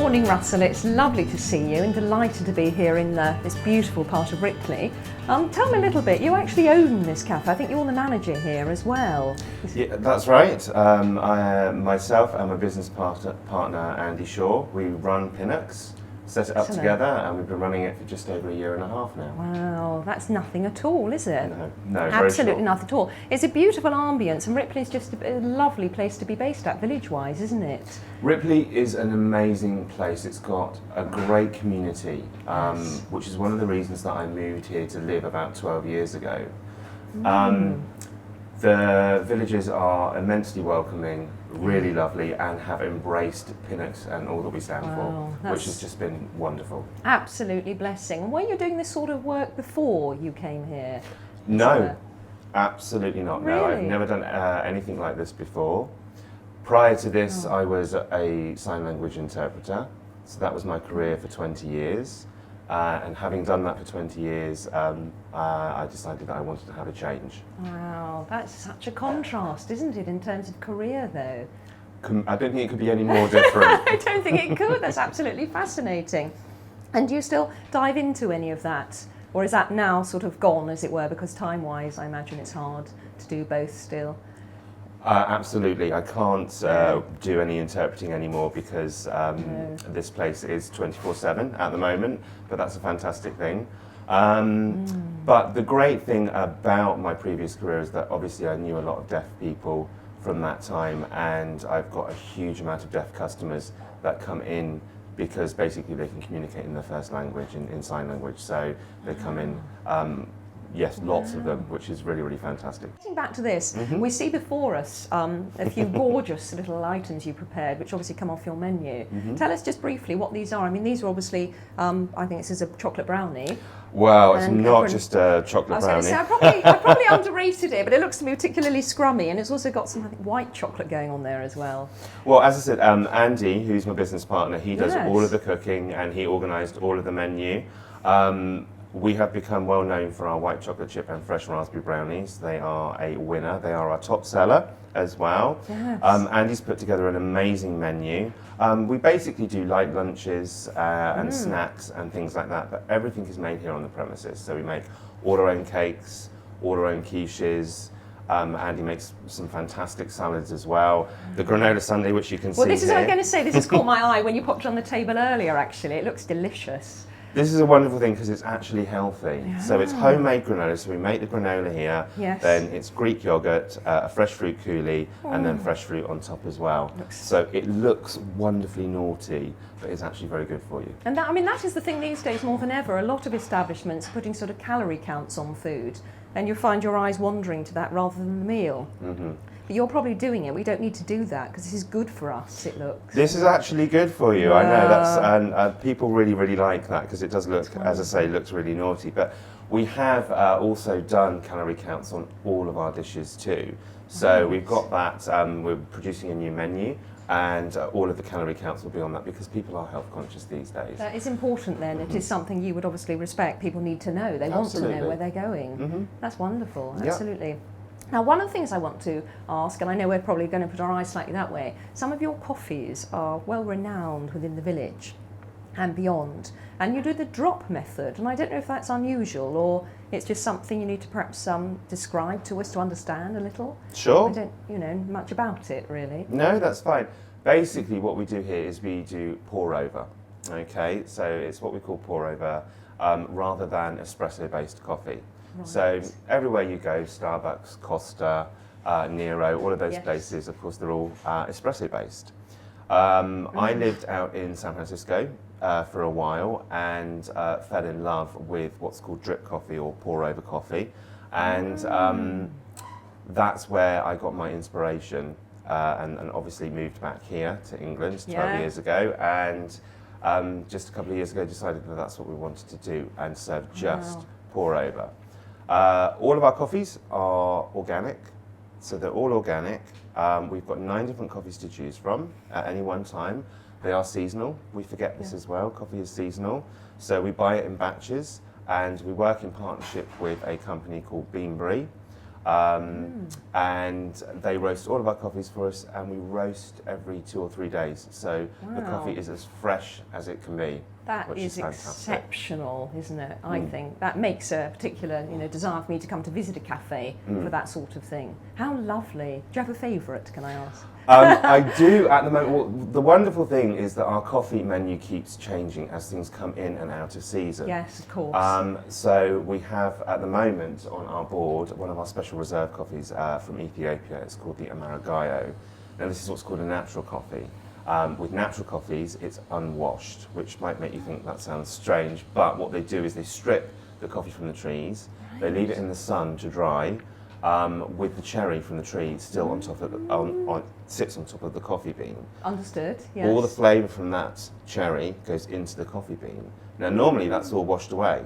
Morning, Russell. It's lovely to see you and delighted to be here in this beautiful part of Ripley. Tell me a little bit, you actually own this cafe. I think you're the manager here as well. Yeah, that's right. Myself and my business partner Andy Shaw, we run Pinnocks, set it up together, and we've been running it for just over a year and a half now. Wow, that's nothing at all, is it? No, absolutely nothing at all. It's a beautiful ambience, and Ripley's just a lovely place to be based at, village-wise, isn't it? Ripley is an amazing place. It's got a great community, which is one of the reasons that I moved here to live about 12 years ago. The villagers are immensely welcoming, really lovely, and have embraced Pinnocks and all that we stand for, which has just been wonderful. Absolutely blessing. Were you doing this sort of work before you came here? No, absolutely not. Really? No, I've never done anything like this before. Prior to this, I was a sign language interpreter, so that was my career for 20 years. And having done that for 20 years, I decided that I wanted to have a change. Wow, that's such a contrast, isn't it, in terms of career, though? I don't think it could be any more different. I don't think it could. That's absolutely fascinating. And do you still dive into any of that? Or is that now sort of gone, as it were, because time-wise, I imagine it's hard to do both still? Absolutely. I can't do any interpreting anymore because this place is 24/7 at the moment, but that's a fantastic thing. But the great thing about my previous career is that obviously I knew a lot of deaf people from that time, and I've got a huge amount of deaf customers that come in because basically they can communicate in their first language, in sign language, so they come in. Yes, lots of them, which is really, really fantastic. Getting back to this, we see before us a few gorgeous little items you prepared, which obviously come off your menu. Tell us just briefly what these are. I mean, these are obviously, I think this is a chocolate brownie. Well, it's not just a chocolate brownie. I probably underrated it, but it looks to me particularly scrummy, and it's also got some white chocolate going on there as well. Well, as I said, Andy, who's my business partner, he does all of the cooking, and he organised all of the menu. We have become well known for our white chocolate chip and fresh raspberry brownies. They are a winner. They are our top seller as well. Yes. Andy's put together an amazing menu. We basically do light lunches and snacks and things like that, but everything is made here on the premises. So we make all our own cakes, all our own quiches. Andy makes some fantastic salads as well. The granola sundae, which you can see Well, this is here. what I'm going to say. This has caught my eye when you popped it on the table earlier, actually. It looks delicious. This is a wonderful thing because it's actually healthy. Yeah. So it's homemade granola, so we make the granola here, then it's Greek yogurt, a fresh fruit coulis, and then fresh fruit on top as well. So it looks wonderfully naughty, but it's actually very good for you. And that, I mean, that is the thing these days more than ever. A lot of establishments are putting sort of calorie counts on food, and you find your eyes wandering to that rather than the meal. But you're probably doing it. We don't need to do that because this is good for us, it looks. This is actually good for you. I know that's, and people really, really like that because it does look, as I say, looks really naughty. But we have also done calorie counts on all of our dishes too. So we've got that. We're producing a new menu, and all of the calorie counts will be on that because people are health conscious these days. That is important then. It is something you would obviously respect. People need to know. They want to know where they're going. That's wonderful. Absolutely. Now, one of the things I want to ask, and I know we're probably going to put our eyes slightly that way, some of your coffees are well renowned within the village and beyond, and you do the drop method, and I don't know if that's unusual or it's just something you need to perhaps describe to us to understand a little. Sure. I don't know much about it really. No, that's fine. Basically what we do here is we do pour over, okay? So it's what we call pour over rather than espresso based coffee. Right. So everywhere you go, Starbucks, Costa, Nero, all of those places, of course, they're all espresso based. I lived out in San Francisco for a while and fell in love with what's called drip coffee or pour over coffee. And that's where I got my inspiration and obviously moved back here to England 12 years ago. And just a couple of years ago decided that that's what we wanted to do and serve just pour over. All of our coffees are organic, so they're all organic. We've got 9 different coffees to choose from at any one time. They are seasonal. We forget this as well. Coffee is seasonal. So we buy it in batches, and we work in partnership with a company called Beanbury. and they roast all of our coffees for us, and we roast every 2 or 3 days. So the coffee is as fresh as it can be. That is exceptional, isn't it? I think that makes a particular, desire for me to come to visit a cafe for that sort of thing. How lovely! Do you have a favourite? Can I ask? I do at the moment. Well, the wonderful thing is that our coffee menu keeps changing as things come in and out of season. Yes, of course. So we have at the moment on our board one of our special reserve coffees from Ethiopia. It's called the Amaragayo. Now this is what's called a natural coffee. With natural coffees, it's unwashed, which might make you think that sounds strange, but what they do is they strip the coffee from the trees, they leave it in the sun to dry, with the cherry from the tree still on top of sits on top of the coffee bean. Understood, yes. All the flavour from that cherry goes into the coffee bean. Now normally that's all washed away,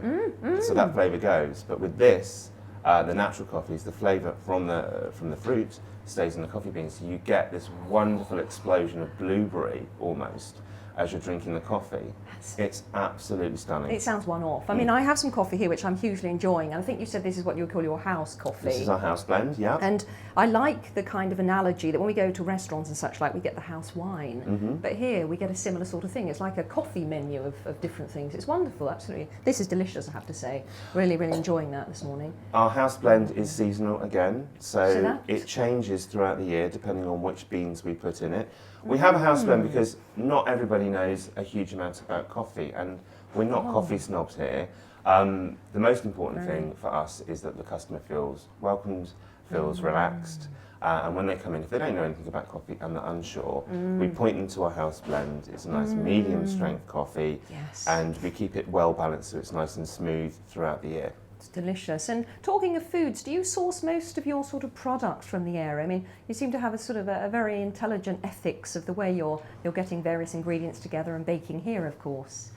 so that flavour goes, but with this, the natural coffees, the flavour from the fruit stays in the coffee beans, so you get this wonderful explosion of blueberry almost as you're drinking the coffee. It's absolutely stunning. It sounds one-off. I mean, I have some coffee here which I'm hugely enjoying, and I think you said this is what you would call your house coffee. This is our house blend, yeah. And I like the kind of analogy that when we go to restaurants and such, like we get the house wine, but here we get a similar sort of thing. It's like a coffee menu of different things. It's wonderful, absolutely. This is delicious, I have to say. Really, really enjoying that this morning. Our house blend is seasonal again, so it changes throughout the year depending on which beans we put in it. We have a house blend because not everybody knows a huge amount about coffee, and we're not coffee snobs here. The most important thing for us is that the customer feels welcomed, feels relaxed, and when they come in, if they don't know anything about coffee and they're unsure, we point them to our house blend. It's a nice medium strength coffee, and we keep it well balanced so it's nice and smooth throughout the year. It's delicious. And talking of foods, do you source most of your sort of products from the area? I mean, you seem to have a sort of a very intelligent ethics of the way you're getting various ingredients together and baking here, of course.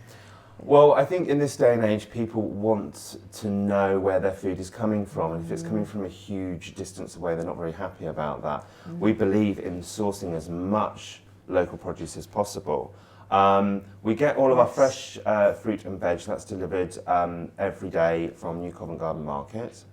Well, I think in this day and age, people want to know where their food is coming from, and if it's coming from a huge distance away, they're not very happy about that. We believe in sourcing as much local produce as possible. We get all of our fresh fruit and veg that's delivered every day from New Covent Garden Market,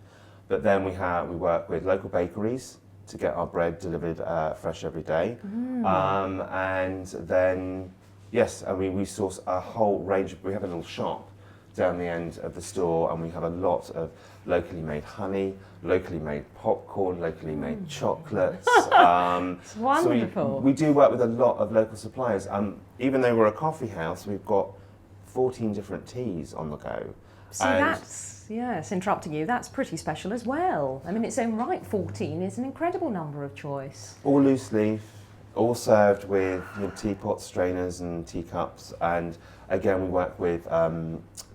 but then we work with local bakeries to get our bread delivered fresh every day, and then we source a whole range. We have a little shop down the end of the store, and we have a lot of locally made honey, locally made popcorn, locally made chocolates. It's wonderful. So we do work with a lot of local suppliers. Even though we're a coffee house, we've got 14 different teas on the go. See, that's, interrupting you, that's pretty special as well. I mean, its own right, 14 is an incredible number of choice. All loose leaf, all served with teapots, strainers and teacups, and again we work with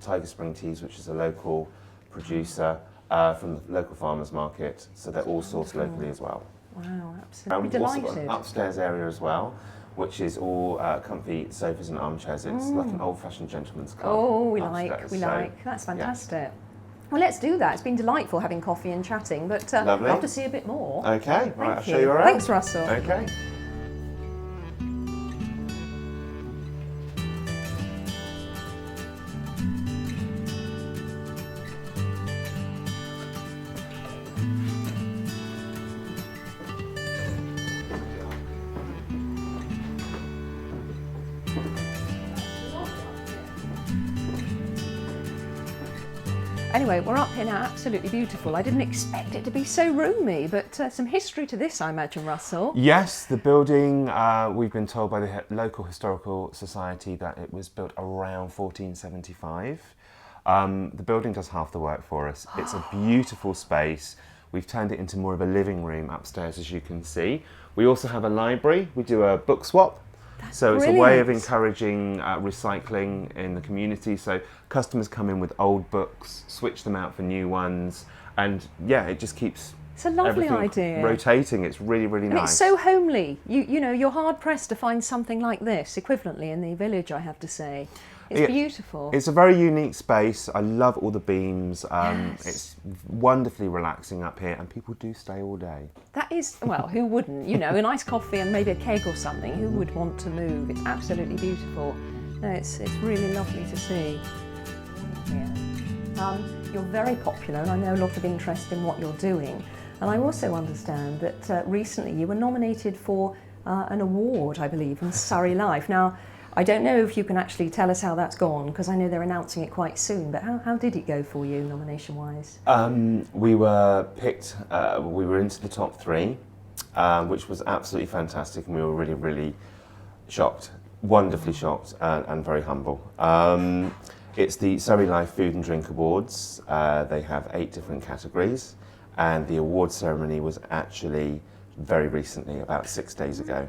Tiger Spring Teas, which is a local producer from the local farmers market, so they're all sourced locally as well. Wow, absolutely We've delighted. also got an upstairs area as well, which is all comfy sofas and armchairs. It's like an old-fashioned gentleman's club. Oh, we upstairs. like. That's fantastic. Well, let's do that. It's been delightful having coffee and chatting, but I'd love to see a bit more. Okay, right, I'll Thank you. show you around. Thanks, Russell. Okay. Anyway, we're up here now, absolutely beautiful. I didn't expect it to be so roomy, but some history to this, I imagine, Russell. Yes, the building, we've been told by the local historical society that it was built around 1475. The building does half the work for us. It's a beautiful space. We've turned it into more of a living room upstairs, as you can see. We also have a library. We do a book swap. So it's a way of encouraging recycling in the community. So customers come in with old books, switch them out for new ones, and it just keeps it's a lovely idea. Rotating. It's really, really nice. It's so homely. You know, you're hard pressed to find something like this equivalently in the village, I have to say. It's beautiful. It's a very unique space. I love all the beams. It's wonderfully relaxing up here, and people do stay all day. That is, well, who wouldn't? You know, a nice coffee and maybe a keg or something. Who would want to move? It's absolutely beautiful. No, it's really lovely to see. Yeah. You're very popular, and I know a lot of interest in what you're doing. And I also understand that recently you were nominated for an award, I believe, in Surrey Life. Now, I don't know if you can actually tell us how that's gone, because I know they're announcing it quite soon, but how did it go for you, nomination-wise? We were picked, we were into the top 3, which was absolutely fantastic, and we were really, really shocked, wonderfully shocked, and very humble. It's the Surrey Life Food and Drink Awards. They have 8 different categories, and the award ceremony was actually very recently, about 6 days ago.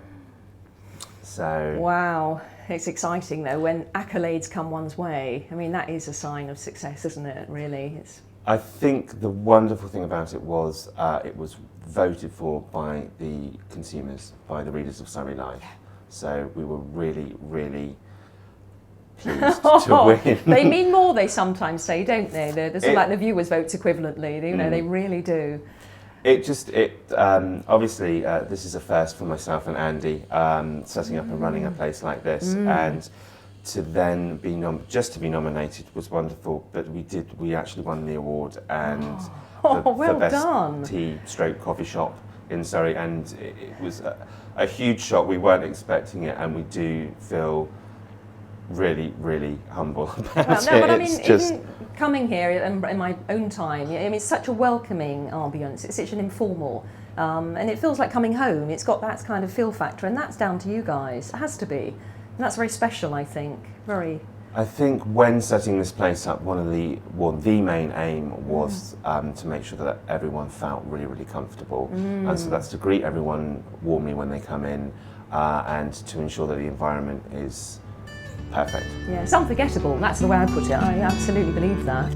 So wow, it's exciting though when accolades come one's way. I mean, that is a sign of success, isn't it? Really, I think the wonderful thing about it was voted for by the consumers, by the readers of Surrey Life. So we were really, really pleased to win. They mean more, they sometimes say, don't they? They're sort of like the viewers' votes equivalently. You know, they really do. Obviously, this is a first for myself and Andy, setting up and running a place like this, and to then be to be nominated was wonderful. But we actually won the award, and well for best done. tea/coffee shop in Surrey, and it was a huge shock. We weren't expecting it, and we do feel really, really humble about no, it. but I mean, even coming here in my own time, I mean, it's such a welcoming ambience. It's such an informal, and it feels like coming home. It's got that kind of feel factor, and that's down to you guys. It has to be, and that's very special, I think. Very. I think when setting this place up, the main aim was to make sure that everyone felt really, really comfortable, and so that's to greet everyone warmly when they come in, and to ensure that the environment is perfect. Yeah, it's unforgettable. That's the way I put it. I absolutely believe that.